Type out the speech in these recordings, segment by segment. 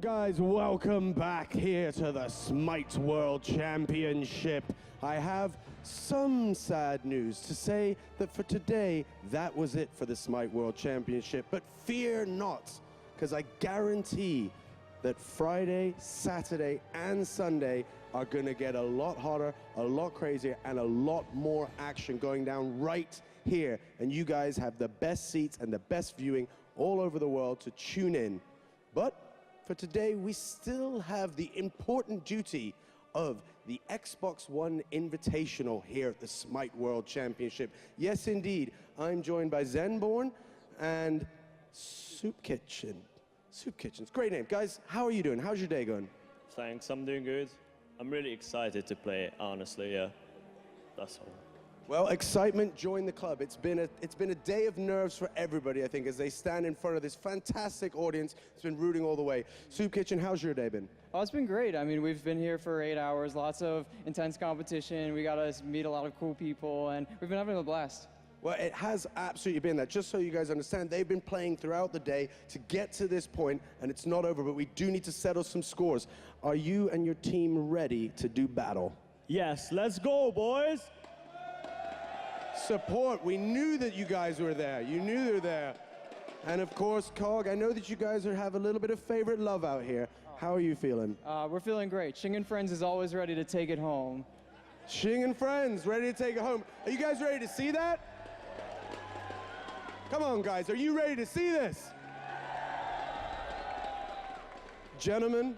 guys, welcome back here to the Smite World Championship. I have some sad news to say that for today, that was it for the Smite World Championship. But fear not, because I guarantee that Friday, Saturday, and Sunday are gonna get a lot hotter, a lot crazier, and a lot more action going down right here. And you guys have the best seats and the best viewing all over the world to tune in. But for today, we still have the important duty of the Xbox One Invitational here at the Smite World Championship. Yes, indeed, I'm joined by Zenborne and soupskitchen. Soupskitchen's great name. Guys, how are you doing? How's your day going? Thanks, I'm doing good. I'm really excited to play it, honestly, yeah. That's all. Well, excitement, join the club. It's been a day of nerves for everybody, I think, as they stand in front of this fantastic audience that's been rooting all the way. Soupskitchen, how's your day been? Oh, it's been great. I mean, we've been here for 8 hours, lots of intense competition. We got to meet a lot of cool people, and we've been having a blast. Well, it has absolutely been that. Just so you guys understand, they've been playing throughout the day to get to this point, and it's not over, but we do need to settle some scores. Are you and your team ready to do battle? Yes, let's go, boys! Support. We knew that you guys were there. You knew they were there. And of course, Cog, I know that you guys have a little bit of favorite love out here. How are you feeling? We're feeling great. Shing and Friends is always ready to take it home. Shing and Friends, ready to take it home. Are you guys ready to see that? Come on, guys. Are you ready to see this? Gentlemen,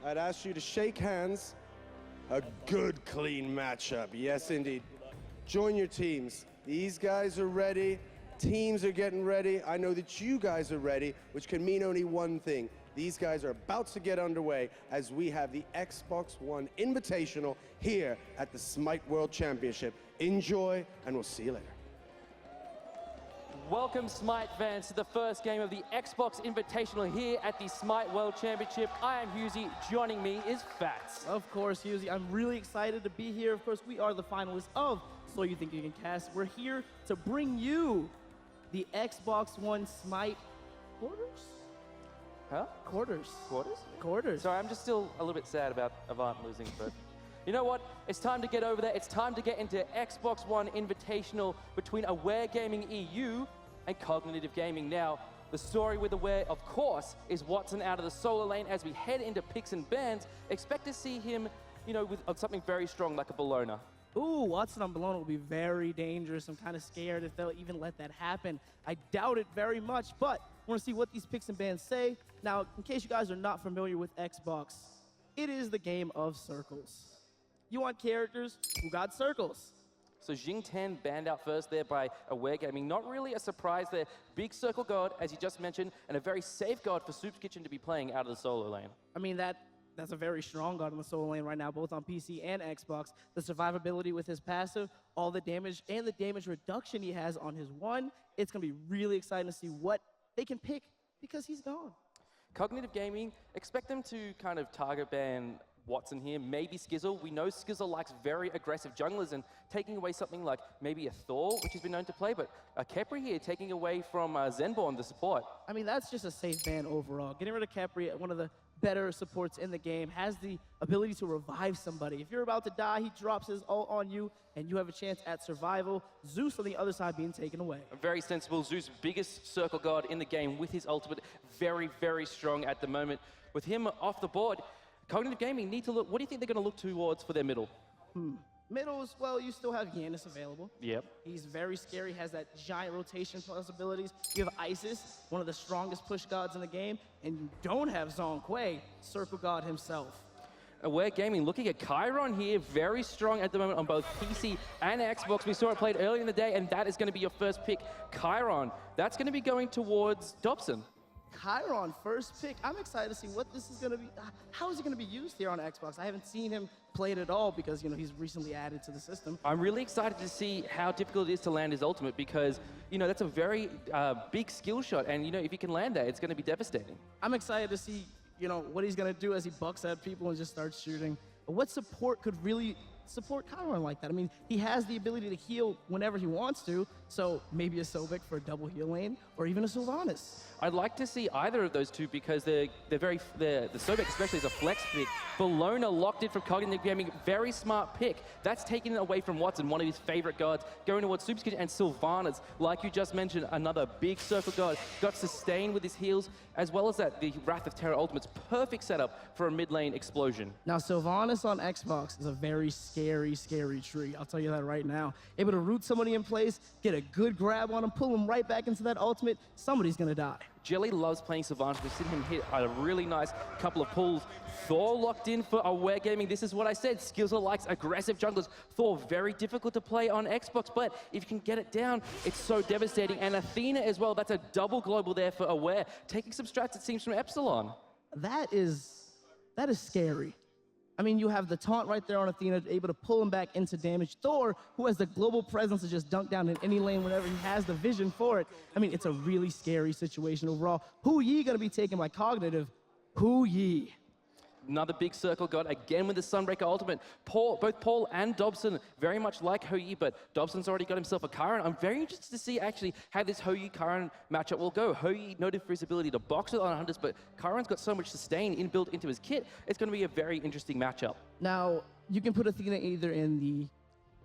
I'd ask you to shake hands. A good, clean matchup. Yes, indeed. Join your teams. These guys are ready. Teams are getting ready. I know that you guys are ready, which can mean only one thing. These guys are about to get underway as we have the Xbox One Invitational here at the Smite World Championship. Enjoy, and we'll see you later. Welcome, Smite fans, to the first game of the Xbox Invitational here at the Smite World Championship. I am Husey. Joining me is Fats. Of course, Husey. I'm really excited to be here. Of course, we are the finalists of So You Think You Can Cast. We're here to bring you the Xbox One Smite quarters? Huh? Quarters. Quarters? Quarters. Sorry, I'm just still a little bit sad about Avant losing, but you know what? It's time to get over there. It's time to get into Xbox One Invitational between Aware Gaming EU and Cognitive Gaming. Now, the story with Aware, of course, is Watson out of the solo lane as we head into picks and bans. Expect to see him, you know, with something very strong like a Bellona. Ooh, Watson on Bellona will be very dangerous. I'm kind of scared if they'll even let that happen. I doubt it very much, but I want to see what these picks and bans say. Now, in case you guys are not familiar with Xbox, it is the game of circles. You want characters who got circles. So Jing 10 banned out first there by Aware Gaming. Not really a surprise there. Big circle god, as you just mentioned, and a very safe god for soupskitchen to be playing out of the solo lane. I mean, that's a very strong god in the solo lane right now, both on PC and Xbox. The survivability with his passive, all the damage, and the damage reduction he has on his one. It's going to be really exciting to see what they can pick because he's gone. Cognitive Gaming, expect them to kind of target ban Watson here, maybe Skizzle. We know Skizzle likes very aggressive junglers, and taking away something like maybe a Thor, which has been known to play, but a Khepri here taking away from Zenborne, the support. I mean, that's just a safe ban overall. Getting rid of Khepri, one of the better supports in the game, has the ability to revive somebody. If you're about to die, he drops his ult on you, and you have a chance at survival. Zeus on the other side being taken away. Very sensible. Zeus, biggest circle god in the game with his ultimate. Very, very strong at the moment. With him off the board, Cognitive Gaming need to look. What do you think they're going to look towards for their middle? Middles, well, you still have Janus available. Yep. He's very scary, has that giant rotation possibilities. You have Isis, one of the strongest push gods in the game, and you don't have Zhong Kui, circle god himself. Aware Gaming looking at Chiron here, very strong at the moment on both PC and Xbox. We saw it played earlier in the day, and that is going to be your first pick, Chiron. That's going to be going towards Dobson. Chiron, first pick. I'm excited to see what this is going to be. How is it going to be used here on Xbox? I haven't seen him play it at all because, you know, he's recently added to the system. I'm really excited to see how difficult it is to land his ultimate because, you know, that's a very big skill shot. And, you know, if he can land that, it's going to be devastating. I'm excited to see, you know, what he's going to do as he bucks at people and just starts shooting. What support could really support Chiron like that. I mean, he has the ability to heal whenever he wants to, so maybe a Sobek for a double heal lane, or even a Sylvanus. I'd like to see either of those two because the Sobek especially is a flex pick. Bellona locked in from Cognitive Gaming, very smart pick. That's taking it away from Watson, one of his favorite gods, going towards soupskitchen, and Sylvanus, like you just mentioned, another big circle god, got sustained with his heals, as well as that, the Wrath of Terror Ultimate's perfect setup for a mid lane explosion. Now, Sylvanus on Xbox is a very scary, scary tree. I'll tell you that right now. Able to root somebody in place, get a good grab on him, pull him right back into that ultimate, somebody's gonna die. Jelly loves playing Sylvanus. We've seen him hit a really nice couple of pulls. Thor locked in for Aware Gaming. This is what I said. Skizzle likes aggressive junglers. Thor, very difficult to play on Xbox, but if you can get it down, it's so devastating. And Athena as well. That's a double global there for Aware. Taking some strats, it seems, from Epsilon. That is scary. I mean, you have the taunt right there on Athena, able to pull him back into damage. Thor, who has the global presence to just dunk down in any lane whenever he has the vision for it. I mean, it's a really scary situation overall. Hu Yi gonna be taken by Cognitive. Hu Yi. Another big circle god, again with the Sunbreaker ultimate. Both Paul and Dobson, very much like Ho-Yi, but Dobson's already got himself a Chiron. I'm very interested to see actually how this Ho-Yi-Chiron matchup will go. Ho-Yi noted for his ability to box with on hunters, but Chiron's got so much sustain inbuilt into his kit. It's going to be a very interesting matchup. Now, you can put Athena either in the...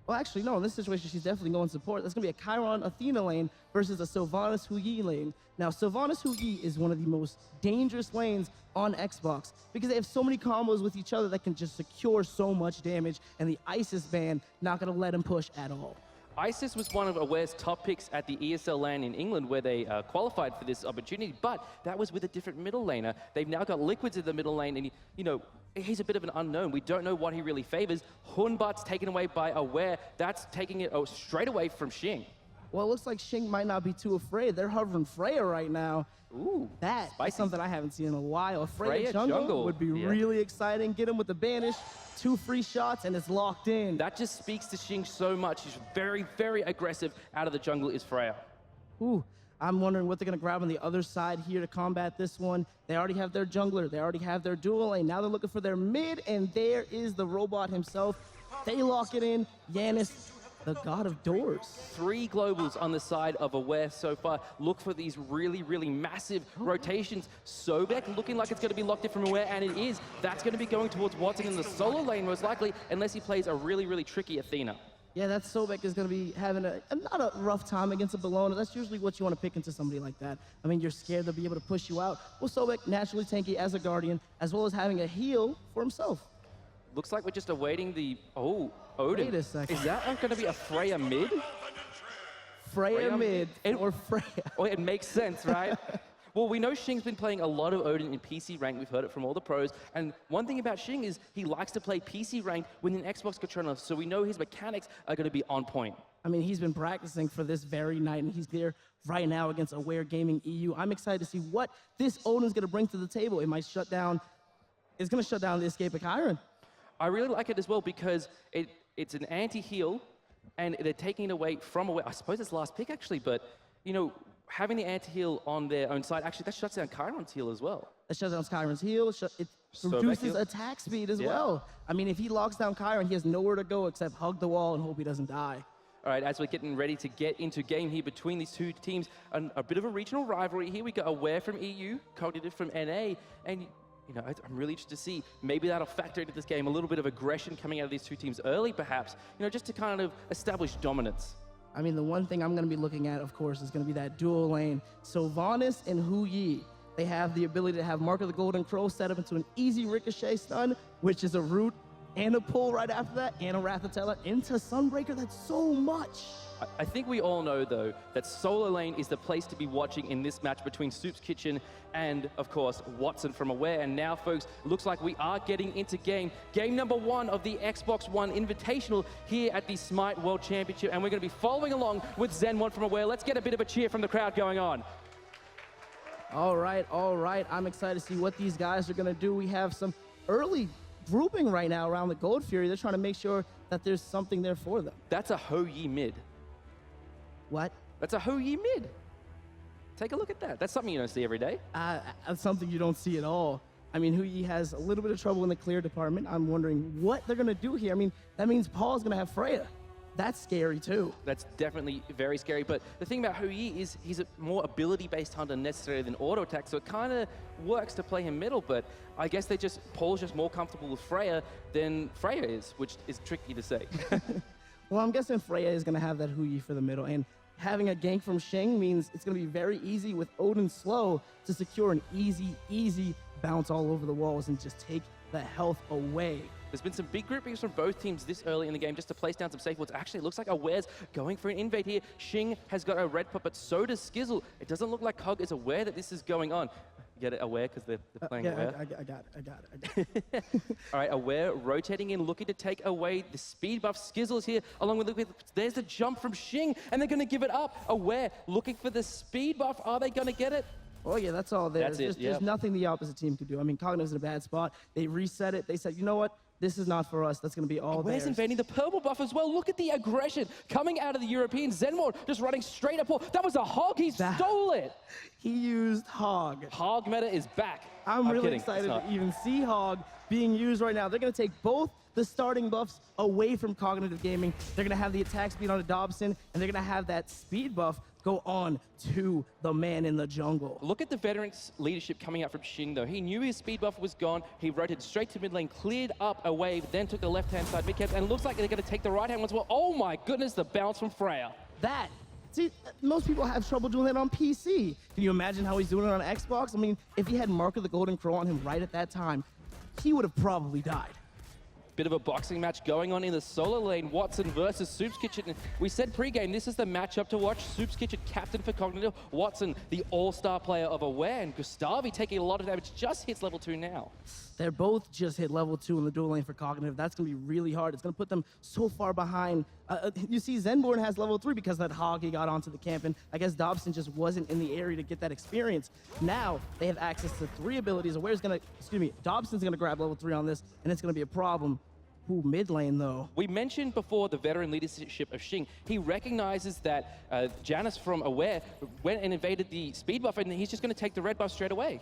Well, actually, no, in this situation, she's definitely going support. That's going to be a Chiron Athena lane versus a Sylvanus Hu Yi lane. Now, Sylvanus Hu Yi is one of the most dangerous lanes on Xbox because they have so many combos with each other that can just secure so much damage, and the Isis ban not going to let him push at all. Isis was one of Aware's top picks at the ESL LAN in England where they qualified for this opportunity, but that was with a different middle laner. They've now got iLiquidz in the middle lane, and you know, he's a bit of an unknown. We don't know what he really favors. Hunbat's taken away by Aware. That's taking it straight away from Shing. Well, it looks like Shing might not be too afraid. They're hovering Freya right now. Ooh, that spicy. is something I haven't seen in a while. A Freya jungle would be really exciting. Get him with the banish, 2 free shots, and it's locked in. That just speaks to Shing so much. He's very, very aggressive. Out of the jungle is Freya. Ooh, I'm wondering what they're going to grab on the other side here to combat this one. They already have their jungler. They already have their dual lane. Now they're looking for their mid, and there is the robot himself. They lock it in. Janus, the god of doors. 3 globals on the side of Aware so far. Look for these really, really massive rotations. Sobek looking like it's going to be locked in from Aware, and it is. That's going to be going towards Watson in the solo lane, most likely, unless he plays a really, really tricky Athena. Yeah, that Sobek is going to be having not a rough time against a Bellona. That's usually what you want to pick into somebody like that. I mean, you're scared they'll be able to push you out. Well, Sobek naturally tanky as a Guardian, as well as having a heal for himself. Looks like we're just awaiting the... Oh, Odin. Wait a second. Is that going to be a Freya mid? Freya mid or Freya. Oh, it makes sense, right? Well, we know Shing's been playing a lot of Odin in PC rank. We've heard it from all the pros. And one thing about Shing is he likes to play PC rank with an Xbox controller, so we know his mechanics are going to be on point. I mean, he's been practicing for this very night, and he's there right now against Aware Gaming EU. I'm excited to see what this Odin's going to bring to the table. It might shut down... It's going to shut down the escape of Chiron. I really like it as well because it's an anti-heal, and they're taking it away from Aware. I suppose it's last pick, actually, but, you know, having the anti-heal on their own side, actually, that shuts down Chiron's heal as well. That shuts down Chiron's heal. It reduces attack speed as well. I mean, if he locks down Chiron, he has nowhere to go except hug the wall and hope he doesn't die. All right, as we're getting ready to get into game here between these two teams, a bit of a regional rivalry here. We got Aware from EU, Cognitive from NA, and... You know, I'm really interested to see, maybe that'll factor into this game, a little bit of aggression coming out of these two teams early, perhaps, you know, just to kind of establish dominance. I mean, the one thing I'm going to be looking at, of course, is going to be that dual lane. Sylvanus and Hu Yi, they have the ability to have Mark of the Golden Crow set up into an easy ricochet stun, which is a root and a pull right after that, and a Wrath of Terror into Sunbreaker. That's so much. I think we all know, though, that solo lane is the place to be watching in this match between soupskitchen and, of course, Watson from Aware. And now, folks, looks like we are getting into game number 1 of the Xbox One Invitational here at the Smite World Championship. And we're going to be following along with Zenborne from Aware. Let's get a bit of a cheer from the crowd going on. All right. I'm excited to see what these guys are going to do. We have some early grouping right now around the Gold Fury. They're trying to make sure that there's something there for them. That's a Ho-Yi mid. What? That's a Ho-Yi mid. Take a look at that. That's something you don't see every day. That's something you don't see at all. I mean, Hui has a little bit of trouble in the clear department. I'm wondering what they're going to do here. I mean, that means Paul's going to have Freya. That's scary, too. That's definitely very scary. But the thing about Hui is he's a more ability-based hunter necessarily than auto attack, so it kind of works to play him middle. But I guess Paul's just more comfortable with Freya than Freya is, which is tricky to say. Well, I'm guessing Freya is going to have that Hui for the middle. And having a gank from Shing means it's going to be very easy with Odin slow to secure an easy bounce all over the walls and just take the health away. There's been some big groupings from both teams this early in the game just to place down some safe wards. Actually, it looks like Aware's going for an invade here. Shing has got a red pot, but so does Skizzle. It doesn't look like Cog is aware that this is going on. Get it, Aware, because they're playing Aware? I got it. All right, Aware rotating in, looking to take away the speed buff. Skizzle is here, along with there's the jump from Shing, and they're going to give it up. Aware looking for the speed buff. Are they going to get it? Oh, yeah, that's all there. That's it, There's nothing the opposite team could do. I mean, Cognitive's in a bad spot. They reset it. They said, you know what? This is not for us. That's going to be all Where's theirs. invading the purple buff as well? Look at the aggression coming out of the Europeans. Zenborne just running straight up. That was a hog. He stole it. He used Hog. Hog meta is back. I'm really kidding. excited to even see Hog being used right now. They're going to take both the starting buffs away from Cognitive Gaming. They're going to have the attack speed on a Dobson, and they're going to have that speed buff go on to the man in the jungle. Look at the veterans' leadership coming out from Shing, though. He knew his speed buff was gone. He rotated straight to mid lane, cleared up a wave, then took the left-hand side mid camp, and it looks like they're going to take the right-hand one as well. Oh my goodness, the bounce from Freya. See, most people have trouble doing that on PC. Can you imagine how he's doing it on Xbox? I mean, if he had Mark of the Golden Crow on him right at that time, he would have probably died. Bit of a boxing match going on in the solo lane. Watson versus soupskitchen. We said pregame, this is the matchup to watch. soupskitchen, captain for Cognitive. Watson, the all-star player of Aware. And GustavY taking a lot of damage, just hits level 2 now. They're both just hit level 2 in the dual lane for Cognitive. That's going to be really hard. It's going to put them so far behind. You see, Zenborne has level 3 because that Hog he got onto the camp, and I guess Dobson just wasn't in the area to get that experience. Now they have access to 3 abilities. Aware's going to, Dobson's going to grab level 3 on this, and it's going to be a problem. Ooh, mid lane, though. We mentioned before the veteran leadership of Shing. He recognizes that Janus from Aware went and invaded the speed buff, and he's just going to take the red buff straight away.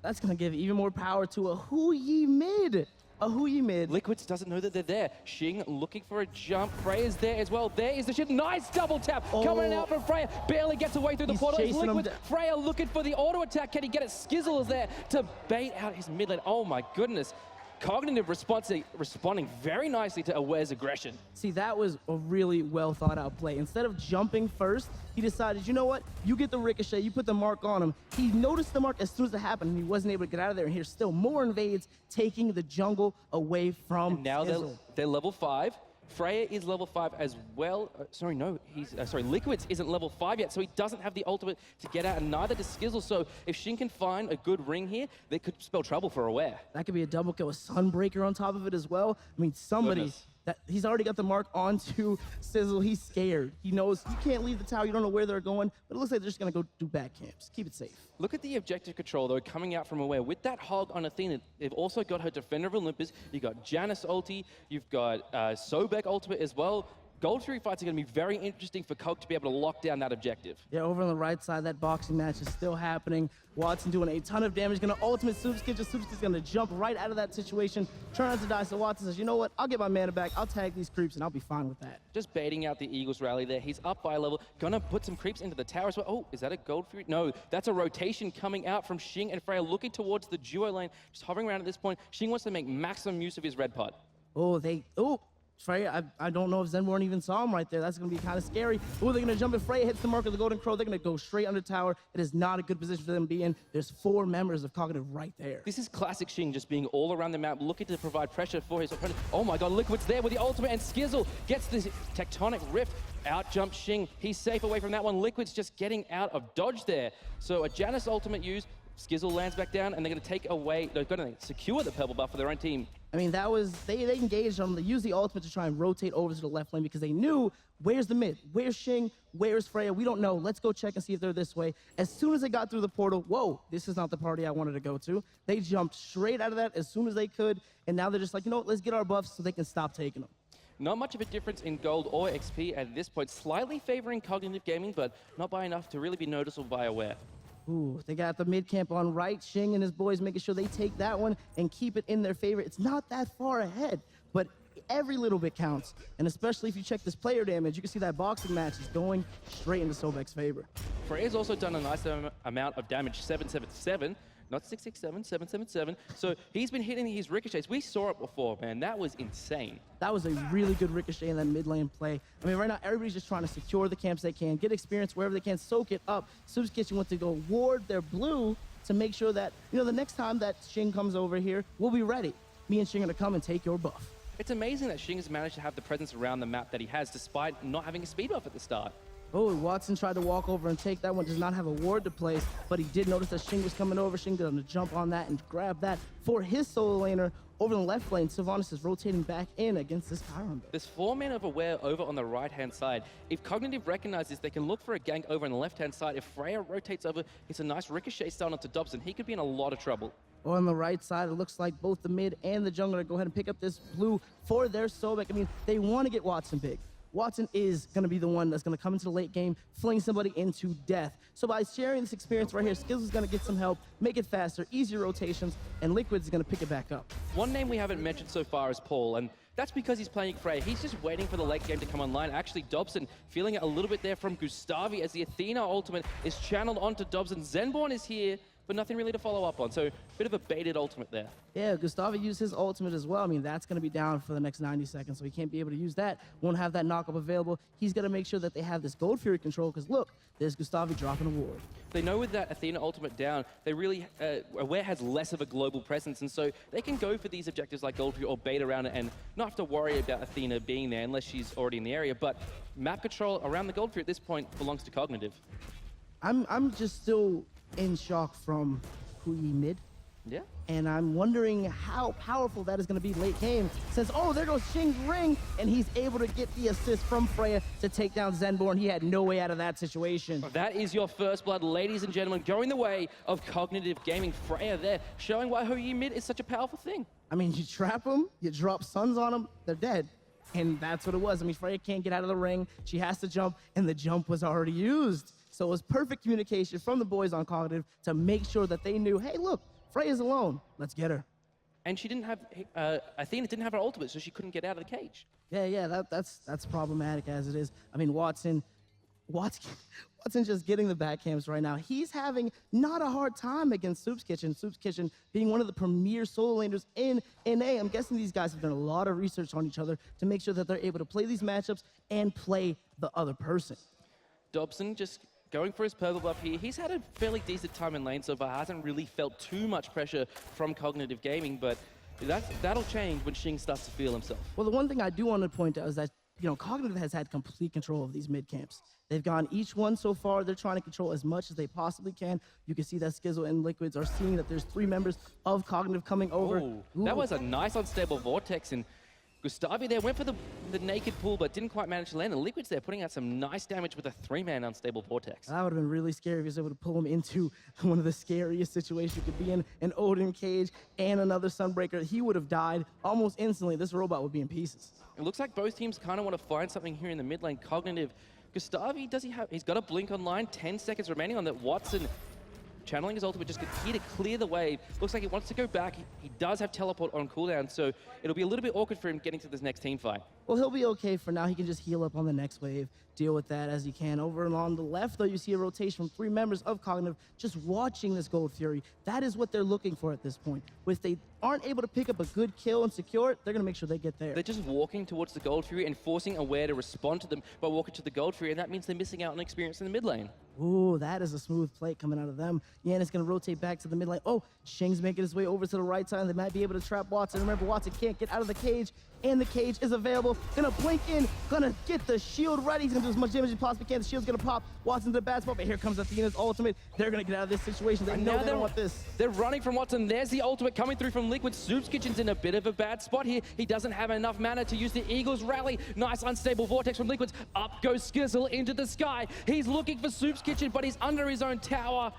That's going to give even more power to a Hui mid. A Hui mid. iLiquidz doesn't know that they're there. Shing looking for a jump. Freya's there as well. There is the shit. Nice double tap coming out from Freya. Barely gets away through the portal. iLiquidz. Freya looking for the auto attack. Can he get it? Skizzle is there to bait out his mid lane. Oh my goodness. Cognitive responding very nicely to Aware's aggression. See, that was a really well thought out play. Instead of jumping first, he decided, you know what? You get the ricochet, you put the mark on him. He noticed the mark as soon as it happened, and he wasn't able to get out of there. And here's still more invades, taking the jungle away from And now they're level 5. Freya is level 5 as well. iLiquidz isn't level 5 yet, so he doesn't have the ultimate to get out, and neither does Skizzle. So if Shing can find a good ring here, they could spell trouble for Aware. That could be a double kill, a Sunbreaker on top of it as well. I mean, somebody that he's already got the mark onto Sizzle. He's scared. He knows you can't leave the tower. You don't know where they're going, but it looks like they're just going to go do back camps. Keep it safe. Look at the objective control, though, coming out from Aware. With that Hog on Athena, they've also got her Defender of Olympus. You've got Janus ulti. You've got Sobek ultimate as well. Gold Fury fights are going to be very interesting for Coke to be able to lock down that objective. Yeah, over on the right side, that boxing match is still happening. Watson doing a ton of damage. Going to ultimate soupskitchen. soupskitchen's going to jump right out of that situation. Try not to die. So Watson says, you know what? I'll get my mana back. I'll tag these creeps, and I'll be fine with that. Just baiting out the Eagles rally there. He's up by a level. Going to put some creeps into the tower as well. Oh, is that a Gold Fury? No, that's a rotation coming out from Shing and Freya looking towards the duo lane. Just hovering around at this point. Shing wants to make maximum use of his red pot. Freya, I don't know if Zenborne even saw him right there. That's going to be kind of scary. Oh, they're going to jump. If Freya hits the mark of the Golden Crow, they're going to go straight under tower. It is not a good position for them to be in. There's 4 members of Cognitive right there. This is classic Shing, just being all around the map, looking to provide pressure for his opponent. Oh my god, iLiquidz there with the ultimate, and Skizzle gets this tectonic rift. Out jump Shing. He's safe away from that one. iLiquidz just getting out of dodge there. So a Janus ultimate use. Skizzle lands back down, and they're going to take away, they're going to secure the purple buff for their own team. I mean, that was, they engaged on them. They used the ultimate to try and rotate over to the left lane because they knew, where's the mid? Where's Shing? Where's Freya? We don't know. Let's go check and see if they're this way. As soon as they got through the portal, whoa, this is not the party I wanted to go to. They jumped straight out of that as soon as they could, and now they're just like, you know what, let's get our buffs so they can stop taking them. Not much of a difference in gold or XP at this point. Slightly favoring Cognitive Gaming, but not by enough to really be noticeable by Aware. Ooh, they got the mid camp on right. Shing and his boys making sure they take that one and keep it in their favor. It's not that far ahead, but every little bit counts. And especially if you check this player damage, you can see that boxing match is going straight into Sobek's favor. Freya's also done a nice amount of damage, 777. Not 667, 777. So he's been hitting his ricochets. We saw it before, man. That was insane. That was a really good ricochet in that mid lane play. I mean, right now, everybody's just trying to secure the camps they can, get experience wherever they can, soak it up. soupskitchen went to go ward their blue to make sure that, you know, the next time that Shing comes over here, we'll be ready. Me and Shing are going to come and take your buff. It's amazing that Shing has managed to have the presence around the map that he has, despite not having a speed buff at the start. Oh, Watson tried to walk over and take that one. Does not have a ward to place, but he did notice that Shing was coming over. Shing did to jump on that and grab that for his solo laner. Over in the left lane, Sylvanus is rotating back in against this Chiron. There's 4 men of Aware over on the right-hand side. If Cognitive recognizes, they can look for a gank over on the left-hand side. If Freya rotates over, it's a nice ricochet stun onto Dobson. He could be in a lot of trouble. On the right side, it looks like both the mid and the jungler go ahead and pick up this blue for their Sobek. I mean, they want to get Watson big. Watson is going to be the one that's going to come into the late game, fling somebody into death. So by sharing this experience right here, Skizzle is going to get some help, make it faster, easier rotations, and iLiquidz is going to pick it back up. One name we haven't mentioned so far is Paul, and that's because he's playing Freya. He's just waiting for the late game to come online. Actually, Dobson feeling it a little bit there from GustavY as the Athena ultimate is channeled onto Dobson. Zenborne is here, but nothing really to follow up on. So, bit of a baited ultimate there. Yeah, GustavY used his ultimate as well. I mean, that's going to be down for the next 90 seconds, so he can't be able to use that. Won't have that knockup available. He's going to make sure that they have this Gold Fury control, because look, there's GustavY dropping a ward. They know with that Athena ultimate down, they really, Aware has less of a global presence, and so they can go for these objectives like Gold Fury or bait around it and not have to worry about Athena being there unless she's already in the area. But map control around the Gold Fury at this point belongs to Cognitive. I'm just still in shock from Hui mid. Yeah. And I'm wondering how powerful that is going to be late game. Since, oh, there goes Shing's ring, and he's able to get the assist from Freya to take down Zenborne. He had no way out of that situation. That is your first blood, ladies and gentlemen, going the way of Cognitive Gaming. Freya there, showing why Hui mid is such a powerful thing. I mean, you trap them, you drop suns on them, they're dead. And that's what it was. I mean, Freya can't get out of the ring. She has to jump, and the jump was already used. So it was perfect communication from the boys on Cognitive to make sure that they knew, hey, look, Freya's alone. Let's get her. And she didn't have, Athena didn't have her ultimate, so she couldn't get out of the cage. Yeah, that's problematic as it is. I mean, Watson just getting the back camps right now. He's having not a hard time against soupskitchen. soupskitchen being one of the premier solo laners in NA. I'm guessing these guys have done a lot of research on each other to make sure that they're able to play these matchups and play the other person. Dobson just going for his purple buff here. He's had a fairly decent time in lane so far. Hasn't really felt too much pressure from Cognitive Gaming, but that'll change when Shing starts to feel himself. Well, the one thing I do want to point out is that, you know, Cognitive has had complete control of these mid camps. They've gone each one so far. They're trying to control as much as they possibly can. You can see that Skizzle and iLiquidz are seeing that there's 3 members of Cognitive coming over. Ooh, that was a nice unstable vortex, and GustavY there went for the naked pull, but didn't quite manage to land. And iLiquidz there putting out some nice damage with a 3-man unstable vortex. That would have been really scary if he was able to pull him into one of the scariest situations you could be in, an Odin cage and another Sunbreaker. He would have died almost instantly. This robot would be in pieces. It looks like both teams kind of want to find something here in the mid lane. Cognitive, GustavY, he's got a blink online, 10 seconds remaining on that. Watson channeling his ultimate, just here to clear the wave. Looks like he wants to go back. He does have teleport on cooldown, so it'll be a little bit awkward for him getting to this next team fight. Well, he'll be okay for now. He can just heal up on the next wave, deal with that as he can. Over and on the left, though, you see a rotation from 3 members of Cognitive just watching this Gold Fury. That is what they're looking for at this point. If they aren't able to pick up a good kill and secure it, they're going to make sure they get there. They're just walking towards the Gold Fury and forcing Aware to respond to them by walking to the Gold Fury, and that means they're missing out on experience in the mid lane. Ooh, that is a smooth play coming out of them. Janus going to rotate back to the mid lane. Oh, Shing's making his way over to the right side. They might be able to trap Watson. Remember, Watson can't get out of the cage, and the cage is available. Gonna blink in, gonna get the shield ready. He's gonna do as much damage as he possibly can. The shield's gonna pop. Watson's in a bad spot, but here comes Athena's ultimate. They're gonna get out of this situation. They know they don't want this. They're running from Watson. There's the ultimate coming through from iLiquidz. soupskitchen's in a bit of a bad spot here. He doesn't have enough mana to use the Eagles rally. Nice unstable vortex from iLiquidz. Up goes Skizzle into the sky. He's looking for soupskitchen, but he's under his own tower.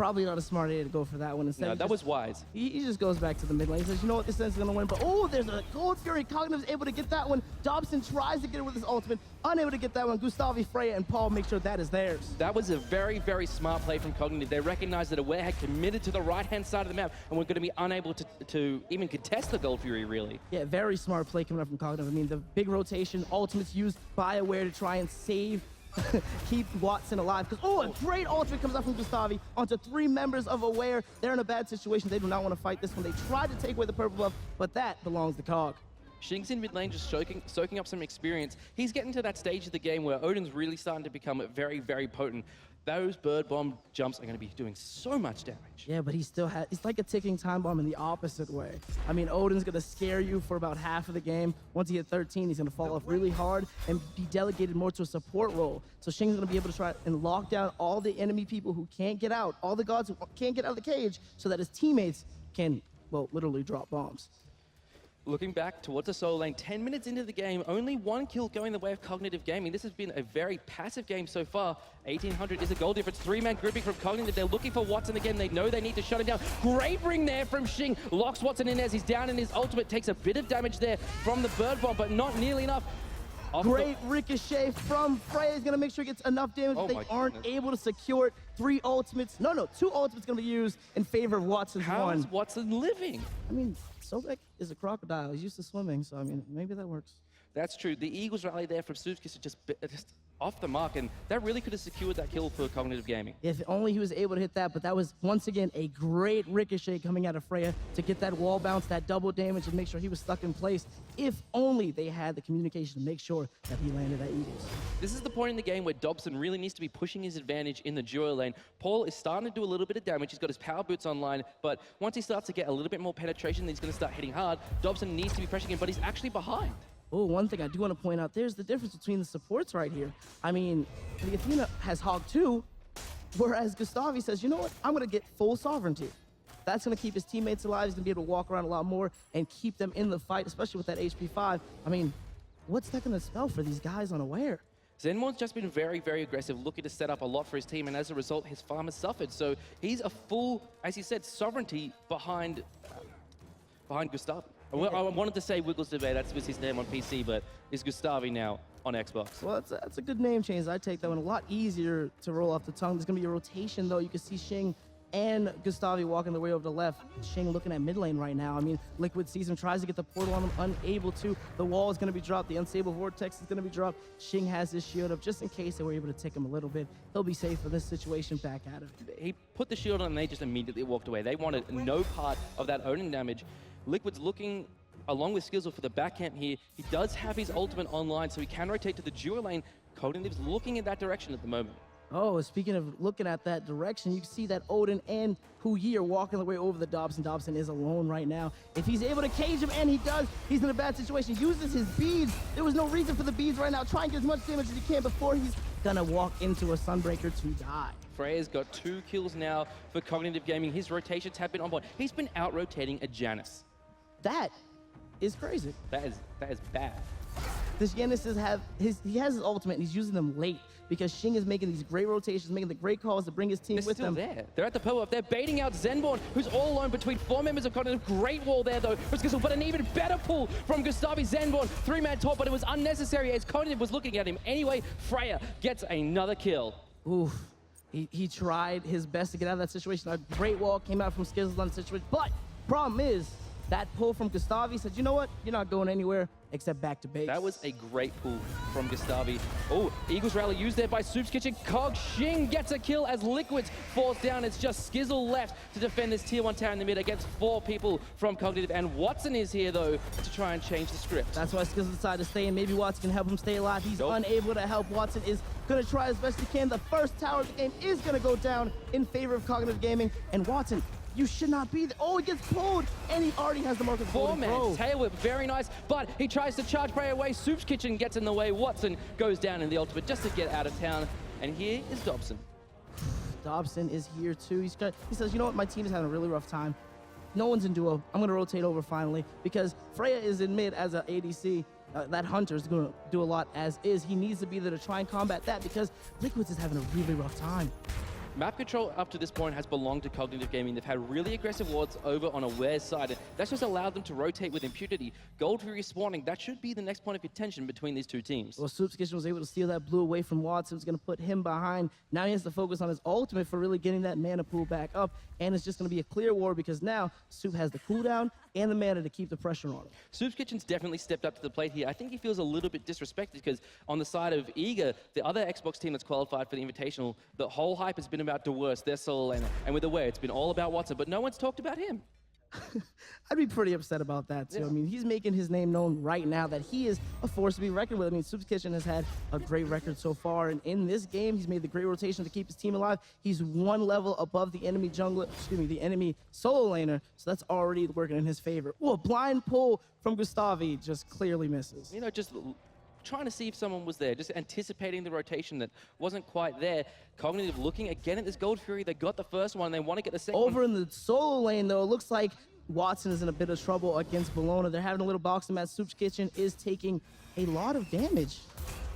Probably not a smart idea to go for that one. Instead, No, that was wise. he just goes back to the mid lane. He says, you know what, this is going to win. But, oh, there's a Gold Fury. Cognitive's able to get that one. Dobson tries to get it with his ultimate. Unable to get that one. GustavY, Freya, and Paul make sure that is theirs. That was a very, very smart play from Cognitive. They recognized that Aware had committed to the right-hand side of the map and were going to be unable to even contest the Gold Fury, really. Yeah, very smart play coming up from Cognitive. I mean, the big rotation, ultimates used by Aware to try and save, keep Watson alive. Because, oh, a great ultimate comes out from GustavY onto 3 members of Aware. They're in a bad situation. They do not want to fight this one. They tried to take away the purple buff, but that belongs to Cog. Shing's in mid lane just soaking up some experience. He's getting to that stage of the game where Odin's really starting to become very, very potent. Those bird bomb jumps are going to be doing so much damage. Yeah, but he still has, it's like a ticking time bomb in the opposite way. I mean, Odin's going to scare you for about half of the game. Once he hit 13, he's going to fall off really hard and be delegated more to a support role. So Shing's going to be able to try and lock down all the enemy people who can't get out, all the gods who can't get out of the cage, so that his teammates can, well, literally drop bombs. Looking back towards the solo lane, 10 minutes into the game, only 1 kill going the way of Cognitive Gaming. This has been a very passive game so far. 1800 is a goal difference. 3-man gripping from Cognitive. They're looking for Watson again. They know they need to shut him down. Great ring there from Shing. Locks Watson in as he's down in his ultimate. Takes a bit of damage there from the bird bomb, but not nearly enough. Great ricochet from Freya. Is going to make sure he gets enough damage. Oh, they aren't able to secure it. 3 ultimates. No, 2 ultimates going to be used in favor of Watson's How one. is Watson living? I mean, Sobek is a crocodile. He's used to swimming, so I mean, maybe that works. That's true. The Eagles rally there from soupskitchen just off the mark, and that really could have secured that kill for Cognitive Gaming. If only he was able to hit that, but that was, once again, a great ricochet coming out of Freya to get that wall bounce, that double damage, and make sure he was stuck in place. If only they had the communication to make sure that he landed at Eagles. This is the point in the game where Dobson really needs to be pushing his advantage in the duo lane. Paul is starting to do a little bit of damage. He's got his power boots online, but once he starts to get a little bit more penetration, he's going to start hitting hard. Dobson needs to be pressuring him, but he's actually behind. Oh, one thing I do want to point out, there's the difference between the supports right here. I mean, the Athena has Hog 2, whereas GustavY says, you know what, I'm going to get full sovereignty. That's going to keep his teammates alive. He's going to be able to walk around a lot more and keep them in the fight, especially with that HP 5. I mean, what's that going to spell for these guys unaware? Zenborne's just been very, very aggressive, looking to set up a lot for his team, and as a result, his farm has suffered. So he's a full, as he said, sovereignty behind GustavY. I wanted to say GustavY, that was his name on PC, but it's GustavY now on Xbox. Well, that's a good name change. I take that one a lot easier to roll off the tongue. There's going to be a rotation, though. You can see Shing and GustavY walking their way over to the left. Shing looking at mid lane right now. I mean, Liquid sees him, tries to get the portal on him, unable to. The wall is going to be dropped. The unstable vortex is going to be dropped. Shing has his shield up just in case they were able to tick him a little bit. He'll be safe for this situation. Back at him. He put the shield on and they just immediately walked away. They wanted no part of that Odin damage. Liquid's looking along with Skizzle for the backhand here. He does have his ultimate online, so he can rotate to the duo lane. Cognitive's looking in that direction at the moment. Oh, speaking of looking at that direction, you can see that Odin and Hu-Yi are walking their way over the Dobson. Dobson is alone right now. If he's able to cage him, and he does, he's in a bad situation. Uses his beads. There was no reason for the beads right now. Try and get as much damage as he can before he's gonna walk into a Sunbreaker to die. Freya's got 2 kills now for Cognitive Gaming. His rotations have been on board. He's been out-rotating a Janus. That is crazy. That is bad. This Janus he has his ultimate, and he's using them late because Shing is making these great rotations, making the great calls to bring his team with them. They're still there. They're at the purple. They're baiting out Zenborne, who's all alone between 4 members of Cognitive. Great wall there, though, for Skizzle, but an even better pull from GustavY. Zenborne, 3-man top, but it was unnecessary as Cognitive was looking at him. Anyway, Freya gets another kill. Oof. He tried his best to get out of that situation. A great wall came out from Skizzle on the situation, but problem is, that pull from GustavY said, you know what? You're not going anywhere except back to base. That was a great pull from GustavY. Oh, Eagles rally used there by soupskitchen. Cog Shing gets a kill as iLiquidz falls down. It's just Skizzle left to defend this tier 1 tower in the mid against 4 people from Cognitive. And Watson is here, though, to try and change the script. That's why Skizzle decided to stay, and maybe Watson can help him stay alive. He's unable to help. Watson is going to try as best he can. The first tower of the game is going to go down in favor of Cognitive Gaming. And Watson, you should not be there. Oh, he gets pulled, and he already has the mark of 4-man tail whip, very nice, but he tries to charge Freya away. soupskitchen gets in the way. Watson goes down in the ultimate just to get out of town, and here is Dobson. Dobson is here too. He says, you know what, my team is having a really rough time. No one's in duo. I'm gonna rotate over finally because Freya is in mid as an ADC. That Hunter is going to do a lot as is. He needs to be there to try and combat that because iLiquidz is having a really rough time. Map control up to this point has belonged to Cognitive Gaming. They've had really aggressive wards over on Aware's side. That's just allowed them to rotate with impunity. Gold Fury spawning, that should be the next point of contention between these two teams. Well, soupskitchen was able to steal that blue away from Watson. It's going to put him behind. Now he has to focus on his ultimate for really getting that mana pool back up. And it's just going to be a clear war because now Soup has the cooldown and the mana to keep the pressure on him. Soupskitchen's definitely stepped up to the plate here. I think he feels a little bit disrespected because on the side of Eager, the other Xbox team that's qualified for the Invitational, the whole hype has been about DeWurst, their solo laner. And with Aware, it's been all about Watson, but no one's talked about him. I'd be pretty upset about that, too. Yeah. I mean, he's making his name known right now that he is a force to be reckoned with. I mean, soupskitchen has had a great record so far, and in this game, he's made the great rotation to keep his team alive. He's one level above the enemy jungler, the enemy solo laner, so that's already working in his favor. Ooh, a blind pull from GustavY just clearly misses. You know, just trying to see if someone was there, just anticipating the rotation that wasn't quite there. Cognitive looking again at this Gold Fury. They got the first one. They want to get the second Over one. in the solo lane, though, it looks like Watson is in a bit of trouble against Bellona. They're having a little boxing match. soupskitchen is taking a lot of damage.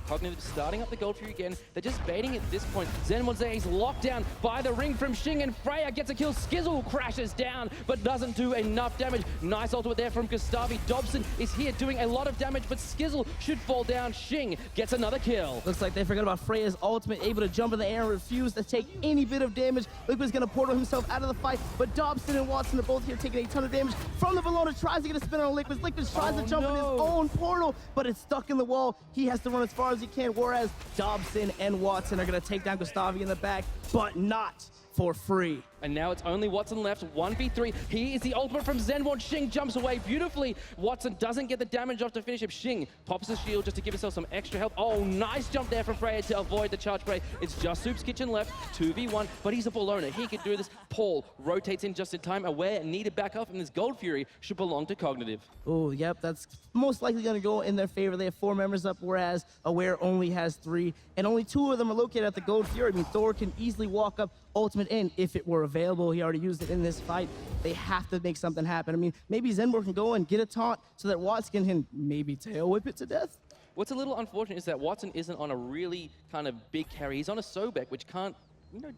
Cognitive starting up the Gold Fury again. They're just baiting at this point. Zenborne's there. He's locked down by the ring from Shing, and Freya gets a kill. Skizzle crashes down, but doesn't do enough damage. Nice ultimate there from GustavY. Dobson is here doing a lot of damage, but Skizzle should fall down. Shing gets another kill. Looks like they forgot about Freya's ultimate, able to jump in the air and refuse to take any bit of damage. Liquid's gonna portal himself out of the fight, but Dobson and Watson are both here taking a ton of damage from the Bellona. Tries to get a spin on Liquidz. Liquidz tries to jump in his own portal, but it's stuck in the wall. He has to run as far as he can, whereas Dobson and Watson are gonna take down GustavY in the back, but not for free. And now it's only Watson left, 1v3. He is the ultimate from Zenborne. Shing jumps away beautifully. Watson doesn't get the damage off to finish him. Shing pops his shield just to give himself some extra health. Oh, nice jump there from Freya to avoid the charge spray. It's just soupskitchen left, 2v1, but he's a Bellona. He can do this. Paul rotates in just in time. Aware needed back off, and this Gold Fury should belong to Cognitive. Oh, yep, that's most likely gonna go in their favor. They have 4 members up, whereas Aware only has 3, and only 2 of them are located at the Gold Fury. I mean, Thor can easily walk up ultimate in if it were available. He already used it in this fight. They have to make something happen. I mean, maybe Zenborne can go and get a taunt so that Watson can maybe tail whip it to death. What's a little unfortunate is that Watson isn't on a really kind of big carry. He's on a Sobek, which can't,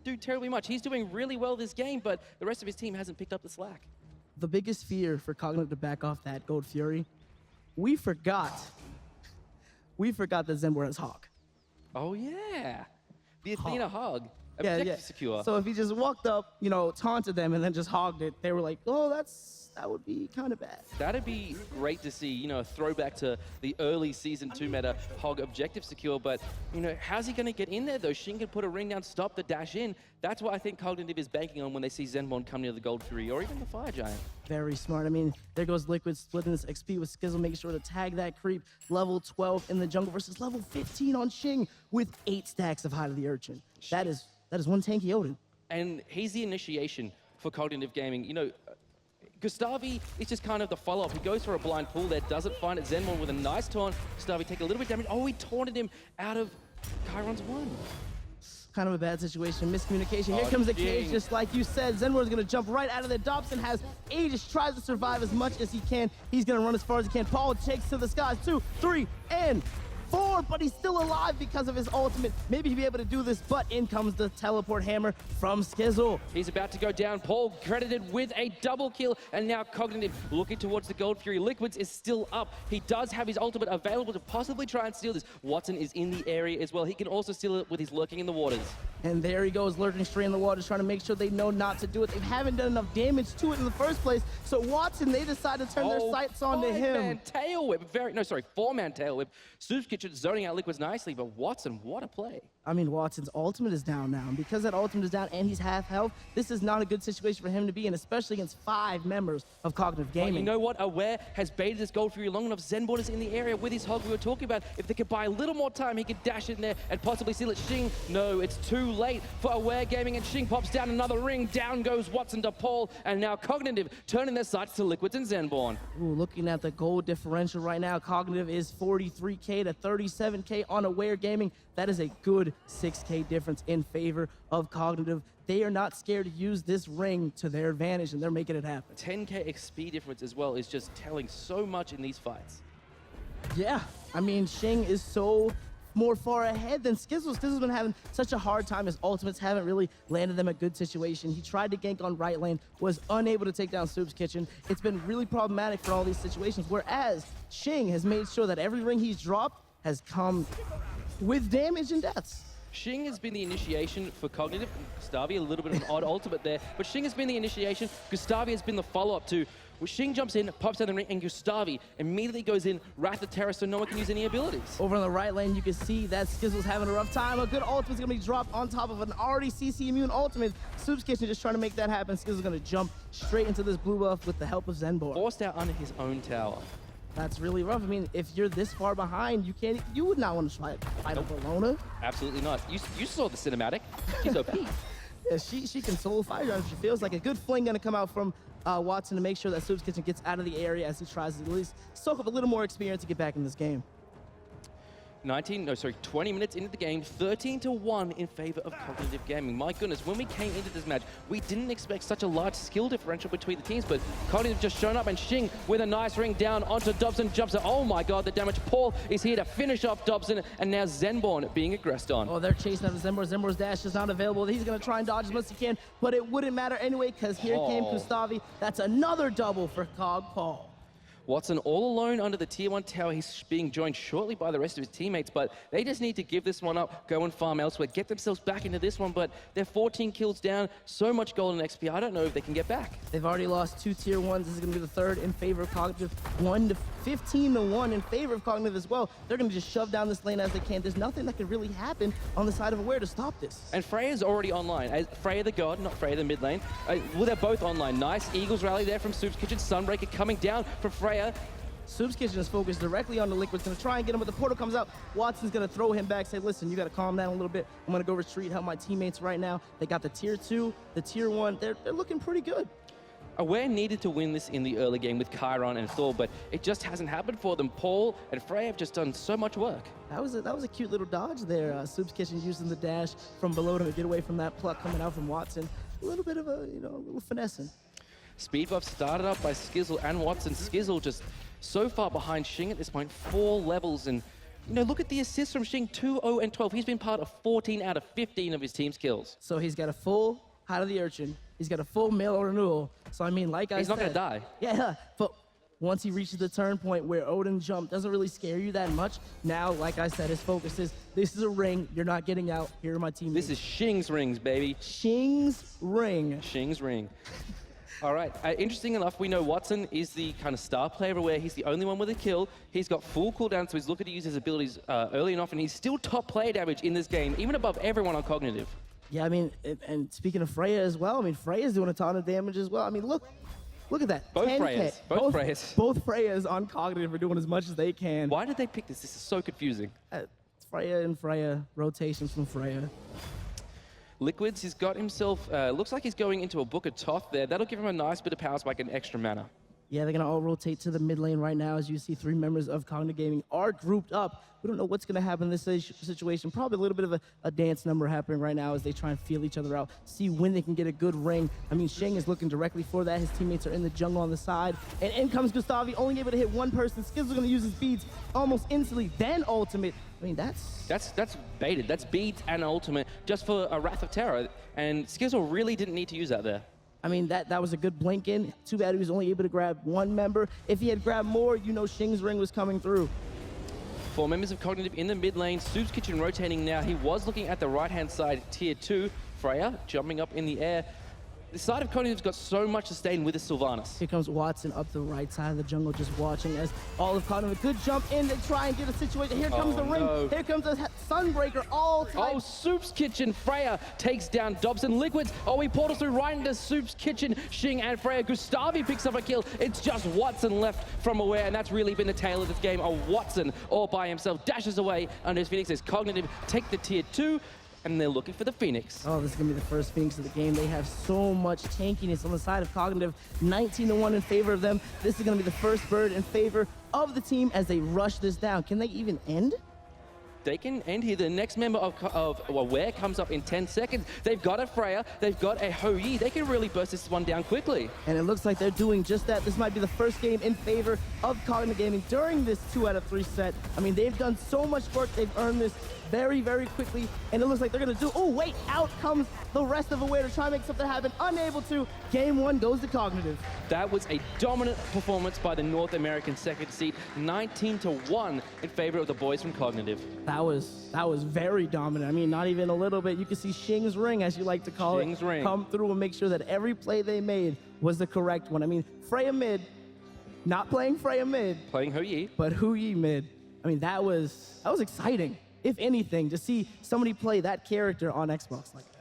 do terribly much. He's doing really well this game, but the rest of his team hasn't picked up the slack. The biggest fear for Cognitive to back off that Gold Fury, we forgot that Zenborne has Hawk. Oh, yeah. The Athena hug. Yeah. Objective secure. So if he just walked up, taunted them and then just hogged it, they were like, oh, that would be kind of bad. That'd be great to see, a throwback to the early Season 2 meta, hog objective secure, but, how's he going to get in there, though? Shing can put a ring down, stop the dash in. That's what I think Cognitive is banking on when they see Zenborne come near the Gold Fury, or even the Fire Giant. Very smart. I mean, there goes Liquidz splitting this XP with Skizzle, making sure to tag that creep. Level 12 in the jungle versus level 15 on Shing with 8 stacks of Hide of the Urchin. That is one tanky Odin. And he's the initiation for Cognitive Gaming. GustavY is just kind of the follow-up. He goes for a blind pull there, doesn't find it. Zenborne with a nice taunt. GustavY take a little bit of damage. Oh, he taunted him out of Chiron's one. Kind of a bad situation. Miscommunication. Here comes the cage, just like you said. Zenborne's going to jump right out of there. Dobson has Aegis, tries to survive as much as he can. He's going to run as far as he can. Paul takes to the skies. 2, 3, and 4, but he's still alive because of his ultimate. Maybe he'll be able to do this, but in comes the teleport hammer from Skizzle. He's about to go down. Paul credited with a double kill, and now Cognitive looking towards the Gold Fury. Liquidz is still up. He does have his ultimate available to possibly try and steal this. Watson is in the area as well. He can also steal it with his lurking in the waters. And there he goes, lurking straight in the water, trying to make sure they know not to do it. They haven't done enough damage to it in the first place. So Watson, they decide to turn their sights onto him. 5-man tail whip. 4-man tail whip. soupskitchen zoning out Liquidz nicely, but Watson, what a play. I mean, Watson's ultimate is down now. And because that ultimate is down and he's half health, this is not a good situation for him to be in, especially against 5 members of Cognitive Gaming. But you know what? Aware has baited this Gold Fury long enough. Zenborne is in the area with his hog we were talking about. If they could buy a little more time, he could dash in there and possibly seal it. Shing, no, it's too late for Aware Gaming, and Shing pops down another ring. Down goes Watson to Paul, and now Cognitive turning their sights to Liquidz and Zenborne. Ooh, looking at the gold differential right now, Cognitive is 43K to 37K on Aware Gaming. That is a good 6K difference in favor of Cognitive. They are not scared to use this ring to their advantage, and they're making it happen. 10K XP difference as well is just telling so much in these fights. Yeah, I mean, Shing is so more far ahead than Skizzle. Skizzle's been having such a hard time. His ultimates haven't really landed them a good situation. He tried to gank on right lane, was unable to take down soupskitchen. It's been really problematic for all these situations, whereas Shing has made sure that every ring he's dropped has come with damage and deaths. Shing has been the initiation for Cognitive. GustavY, a little bit of an odd ultimate there, but Shing has been the initiation. GustavY has been the follow-up to where Shing jumps in, pops down the ring, and GustavY immediately goes in, Wrath of Terror, so no one can use any abilities. Over on the right lane, you can see that Skizzle's having a rough time. A good ultimate's gonna be dropped on top of an already CC immune ultimate. soupskitchen just trying to make that happen. Skizzle's gonna jump straight into this blue buff with the help of Zenborne. Forced out under his own tower. That's really rough. I mean, if you're this far behind, you would not want to fight a Bellona. Absolutely not. You saw the cinematic. She's OP. Yeah, she can solo fire if she feels like a good fling gonna come out from Watson to make sure that soupskitchen gets out of the area as he tries to at least soak up a little more experience to get back in this game. 20 minutes into the game, 13-1 in favor of Cognitive Gaming. My goodness, when we came into this match, we didn't expect such a large skill differential between the teams, but Cognitive just shown up, and Shing with a nice ring down onto Dobson, jumps it. Oh my god, the damage. Paul is here to finish off Dobson, and now Zenborne being aggressed on. Oh, they're chasing after Zenborne. Zenborne's dash is not available. He's gonna try and dodge as much as he can, but it wouldn't matter anyway, because here came GustavY. That's another double for Cog Paul. Watson all alone under the tier 1 tower. He's being joined shortly by the rest of his teammates, but they just need to give this one up, go and farm elsewhere, get themselves back into this one, but they're 14 kills down, so much gold and XP, I don't know if they can get back. They've already lost 2 tier 1s. This is going to be the third in favor of Cognitive. 15-1 in favor of Cognitive as well. They're going to just shove down this lane as they can. There's nothing that can really happen on the side of Aware to stop this. And Freya's already online. Freya the god, not Freya the mid lane. Well, they're both online. Nice Eagles rally there from soupskitchen. Sunbreaker coming down from Freya. soupskitchen is focused directly on the iLiquidz, gonna try and get him, but the portal comes out. Watson's gonna throw him back, say, listen, you gotta calm down a little bit. I'm gonna go retreat, help my teammates right now. They got the tier 2, the tier 1, they're looking pretty good. Aware needed to win this in the early game with Chiron and Thor, but it just hasn't happened for them. Paul and Freya have just done so much work. That was a cute little dodge there. soupskitchen using the dash from Bellona to get away from that pluck coming out from Watson. A little bit of a little finessing. Speed buff started up by Skizzle and Watson. Skizzle just so far behind Shing at this point, 4 levels, and look at the assists from Shing, 2, 0, and 12. He's been part of 14 out of 15 of his team's kills. So he's got a full Heart of the Urchin. He's got a full mail renewal. So I mean, like I said, he's not gonna die. Yeah, but once he reaches the turn point where Odin jump doesn't really scare you that much, now, like I said, his focus is, this is a ring, you're not getting out, here are my teammates. This is Shing's rings, baby. Shing's ring. Shing's ring. All right, interesting enough, we know Watson is the kind of star player where he's the only one with a kill. He's got full cooldown, so he's looking to use his abilities early enough, and he's still top player damage in this game, even above everyone on Cognitive. Yeah, I mean, and speaking of Freya as well, I mean, Freya's doing a ton of damage as well. I mean, look at that. Both 10K. Freyas. Both Freyas. Both Freyas on Cognitive are doing as much as they can. Why did they pick this? This is so confusing. Freya and Freya, rotations from Freya. iLiquidz, he's got himself, looks like he's going into a Book of Thoth there. That'll give him a nice bit of power spike and extra mana. Yeah, they're going to all rotate to the mid lane right now. As you see, 3 members of Cognitive Gaming are grouped up. We don't know what's going to happen in this situation. Probably a little bit of a dance number happening right now as they try and feel each other out, see when they can get a good ring. I mean, Shing is looking directly for that. His teammates are in the jungle on the side. And in comes GustavY, only able to hit one person. Skizzle's going to use his beads almost instantly, then ultimate. I mean, that's baited. That's beads and ultimate just for a Wrath of Terror. And Skizzle really didn't need to use that there. I mean, that was a good blink in. Too bad he was only able to grab 1 member. If he had grabbed more, Shing's ring was coming through. 4 members of Cognitive in the mid lane. soupskitchen rotating now. He was looking at the right-hand side, tier 2. Freya jumping up in the air. The side of Cognitive's got so much to sustain with the Sylvanus. Here comes Watson up the right side of the jungle, just watching as all of Cognitive could jump in and try and get a situation. Here comes the ring. No. Here comes the Sunbreaker all time. Oh, soupskitchen. Freya takes down Dobson. iLiquidz. Oh, he portals through right into soupskitchen. Shing and Freya. GustavY picks up a kill. It's just Watson left from Aware, and that's really been the tale of this game. Oh, Watson all by himself dashes away under his Phoenix as Cognitive take the tier 2. And they're looking for the Phoenix. Oh, this is going to be the first Phoenix of the game. They have so much tankiness on the side of Cognitive. 19-1 in favor of them. This is going to be the first bird in favor of the team as they rush this down. Can they even end? they can end here. The next member of Aware comes up in 10 seconds. They've got a Freya, they've got a Hou-Yi. They can really burst this one down quickly. And it looks like they're doing just that. This might be the first game in favor of Cognitive Gaming during this 2 out of 3 set. I mean, they've done so much work. They've earned this very, very quickly. And it looks like they're going to do... Oh, wait. Out comes the rest of Aware to try and make something happen. Unable to. Game 1 goes to Cognitive. That was a dominant performance by the North American second seed, 19-1 in favor of the boys from Cognitive. That was very dominant. I mean, not even a little bit. You can see Shing's ring, as you like to call Shing's it, ring. come through and make sure that every play they made was the correct one. I mean, Freya mid, not playing Freya mid, Playing Hou-Yi. but Hou-Yi mid. I mean, that was exciting, if anything, to see somebody play that character on Xbox like that.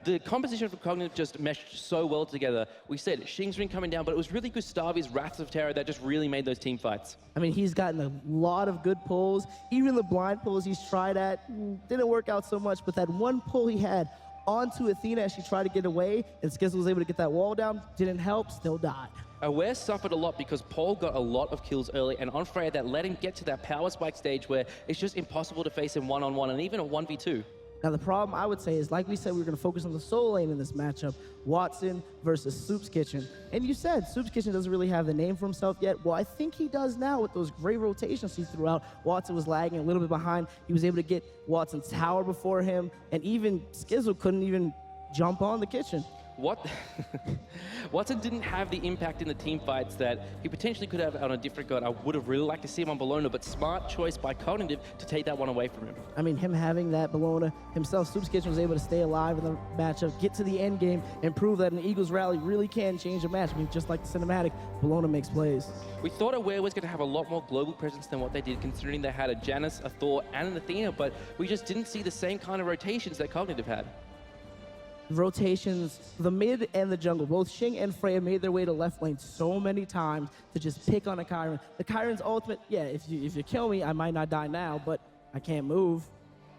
The composition for Cognitive just meshed so well together. We said Shing's ring coming down, but it was really GustavY's Wrath of Terror that just really made those team fights. I mean, he's gotten a lot of good pulls. Even the blind pulls he's tried at didn't work out so much, but that one pull he had onto Athena as she tried to get away, and Skizzle was able to get that wall down, didn't help, still died. Aware suffered a lot because Paul got a lot of kills early, and on Freya that let him get to that power spike stage where it's just impossible to face him one-on-one and even a 1v2. Now, the problem, I would say, is like we said, we were going to focus on the solo lane in this matchup, Watson versus soupskitchen. And you said soupskitchen doesn't really have the name for himself yet. Well, I think he does now with those great rotations he threw out. Watson was lagging a little bit behind. He was able to get Watson's tower before him, and even Skizzle couldn't even jump on the kitchen. Watson didn't have the impact in the team fights that he potentially could have on a different god. I would have really liked to see him on Bellona, but smart choice by Cognitive to take that one away from him. I mean, him having that Bellona himself, soupskitchen was able to stay alive in the matchup, get to the end game, and prove that an Eagles rally really can change a match. I mean, just like the cinematic, Bellona makes plays. We thought Aware was going to have a lot more global presence than what they did, considering they had a Janus, a Thor, and an Athena, but we just didn't see the same kind of rotations that Cognitive had. Rotations, the mid and the jungle, both Shing and Freya made their way to left lane so many times to just pick on a Chiron. The Chiron's ultimate, yeah, if you kill me, I might not die now, but I can't move.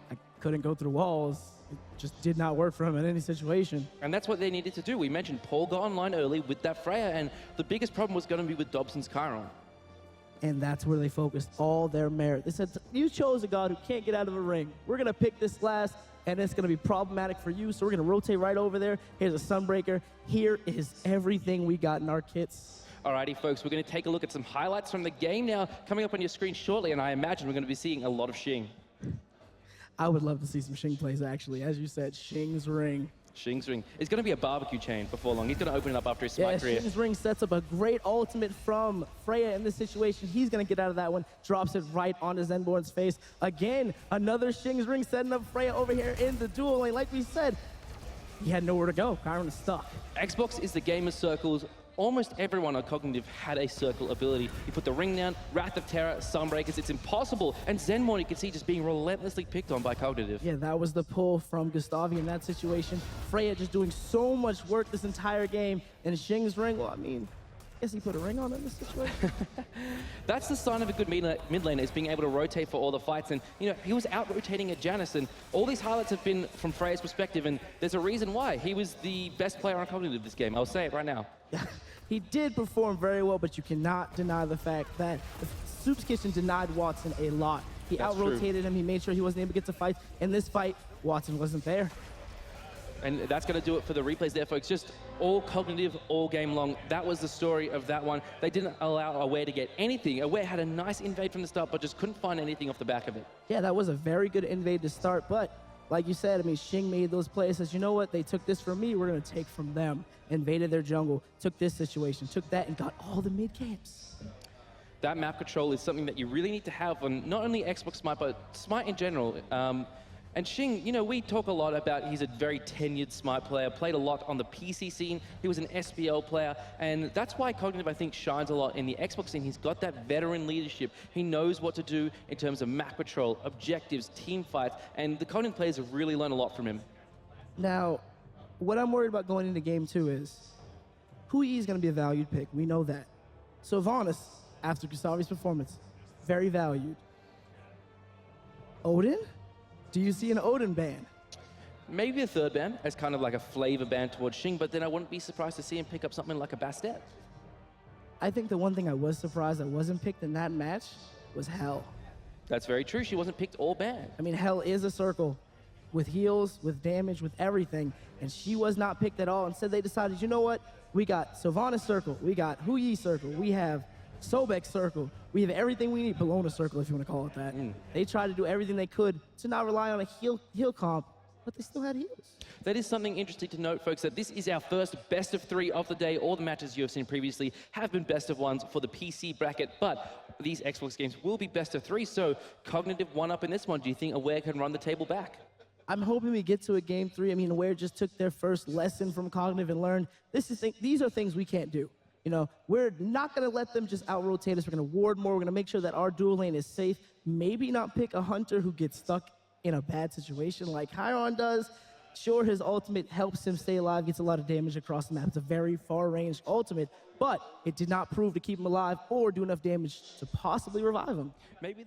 I couldn't go through walls. It just did not work for him in any situation. And that's what they needed to do. We mentioned Paul got online early with that Freya, and the biggest problem was going to be with Dobson's Chiron. And that's where they focused all their merit. They said, you chose a god who can't get out of a ring. We're going to pick this last, and it's going to be problematic for you, so we're going to rotate right over there. Here's a Sunbreaker. Here is everything we got in our kits. Alrighty, folks, we're going to take a look at some highlights from the game now, coming up on your screen shortly, and I imagine we're going to be seeing a lot of Shing. I would love to see some Shing plays, actually. As you said, Shing's ring. Shing's ring. It's going to be a barbecue chain before long. He's going to open it up after his Smite career. Shing's ring sets up a great ultimate from Freya in this situation. He's going to get out of that one, drops it right onto Zenborne's face. Again, another Shing's ring setting up Freya over here in the duel lane. Like we said, he had nowhere to go. Chiron is stuck. Xbox is the game of circles. Almost everyone on Cognitive had a circle ability. You put the ring down, Wrath of Terror, Sunbreakers, it's impossible. And Zenborne, you can see just being relentlessly picked on by Cognitive. Yeah, that was the pull from GustavY in that situation. Freya just doing so much work this entire game. And Shing's ring, well, I mean, I guess he put a ring on in this situation. That's the sign of a good mid laner, is being able to rotate for all the fights. And, you know, he was out-rotating at Janus, and all these highlights have been from Freya's perspective, and there's a reason why. He was the best player on Cognitive this game. I'll say it right now. He did perform very well, but you cannot deny the fact that the soupskitchen denied Watson a lot. He out-rotated him. He made sure he wasn't able to get to fight. In this fight, Watson wasn't there. And that's going to do it for the replays there, folks. Just all Cognitive, all game long. That was the story of that one. They didn't allow Aware to get anything. Aware had a nice invade from the start, but just couldn't find anything off the back of it. Yeah, that was a very good invade to start, but like you said, I mean, Shing made those plays. Says, you know what? They took this from me. We're going to take from them. Invaded their jungle, took this situation, took that, and got all the mid camps. That map control is something that you really need to have on not only Xbox Smite, but Smite in general. And Shing, you know, we talk a lot about he's a very tenured Smite player, played a lot on the PC scene. He was an SPL player, and that's why Cognitive, I think, shines a lot in the Xbox scene. He's got that veteran leadership. He knows what to do in terms of map control, objectives, team fights, and the Cognitive players have really learned a lot from him. Now, what I'm worried about going into game 2 is Hou-Yi is going to be a valued pick. We know that. Sylvanus, after GustavY's performance, very valued. Odin? Do you see an Odin ban? Maybe a third ban as kind of like a flavor ban towards Shing, but then I wouldn't be surprised to see him pick up something like a Bastet. I think the one thing I was surprised that wasn't picked in that match was Hell. That's very true. She wasn't picked or banned. I mean, hell is a circle with heals, with damage, with everything, and she was not picked at all. Instead, they decided, you know what? We got Sylvanus circle, we got Hu-Yi circle, we have Sobek circle, we have everything we need, Bellona circle if you want to call it that. They tried to do everything they could to not rely on a heal comp, but they still had heals. That is something interesting to note, folks, that this is our first best of 3 of the day. All the matches you have seen previously have been best of 1s for the PC bracket, but these Xbox games will be best of 3, so Cognitive one up in this one. Do you think Aware can run the table back? I'm hoping we get to a game 3. I mean, Aware just took their first lesson from Cognitive and learned these are things we can't do. You know, we're not going to let them just out-rotate us. We're going to ward more. We're going to make sure that our dual lane is safe. Maybe not pick a hunter who gets stuck in a bad situation like Chiron does. Sure, his ultimate helps him stay alive, gets a lot of damage across the map. It's a very far-range ultimate, but it did not prove to keep him alive or do enough damage to possibly revive him. Maybe